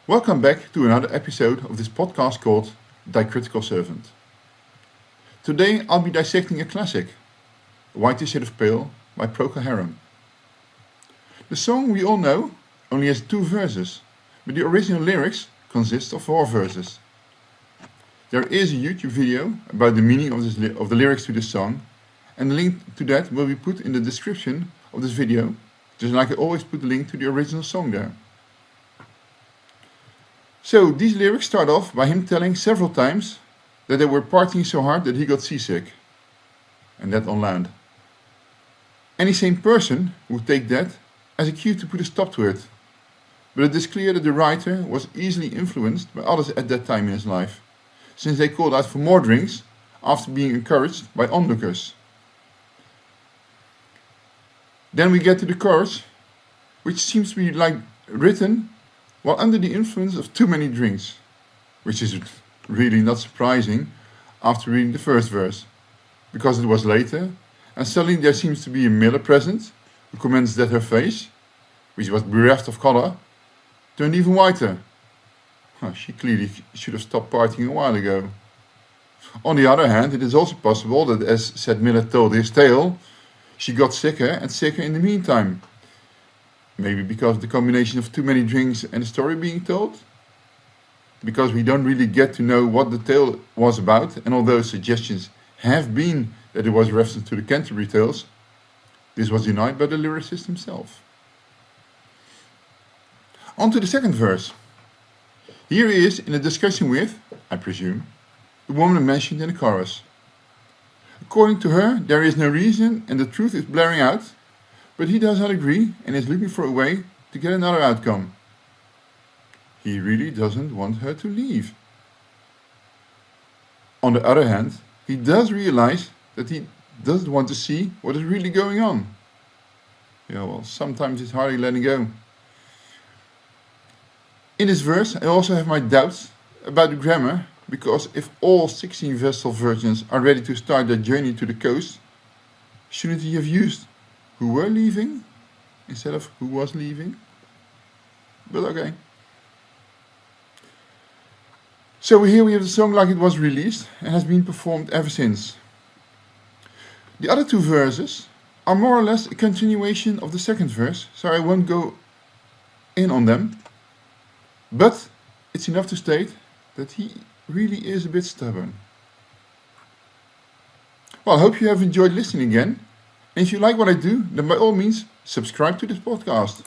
Welcome back to another episode of this podcast called Dicritical Servant. Today I'll be dissecting a classic, White Shade of Pale by Procol Harum. The song we all know only has 2 verses, but the original lyrics consist of 4 verses. There is a YouTube video about the meaning of the lyrics to this song, and the link to that will be put in the description of this video, just like I always put the link to the original song there. So these lyrics start off by him telling several times that they were partying so hard that he got seasick, and that on land. Any sane person would take that as a cue to put a stop to it, but it is clear that the writer was easily influenced by others at that time in his life, since they called out for more drinks after being encouraged by onlookers. Then we get to the chorus, which seems to be written while under the influence of too many drinks, which is really not surprising after reading the first verse, because it was later, and suddenly there seems to be a miller present who comments that her face, which was bereft of color, turned even whiter. She clearly should have stopped partying a while ago. On the other hand, it is also possible that as said miller told his tale, she got sicker and sicker in the meantime. Maybe because of the combination of too many drinks and the story being told? Because we don't really get to know what the tale was about, and although suggestions have been that it was a reference to the Canterbury Tales, this was denied by the lyricist himself. On to the second verse. Here he is in a discussion with, I presume, the woman mentioned in the chorus. According to her, there is no reason and the truth is blaring out, but he does not agree and is looking for a way to get another outcome. He really doesn't want her to leave. On the other hand, he does realize that he doesn't want to see what is really going on. Yeah, well, sometimes it's hardly letting go. In this verse, I also have my doubts about the grammar, because if all 16 Vestal virgins are ready to start their journey to the coast, shouldn't he have used who were leaving instead of who was leaving? But okay. So here we have the song like it was released and has been performed ever since. The other 2 verses are more or less a continuation of the second verse, so I won't go in on them. But it's enough to state that he really is a bit stubborn. Well, I hope you have enjoyed listening again. And if you like what I do, then by all means, subscribe to this podcast.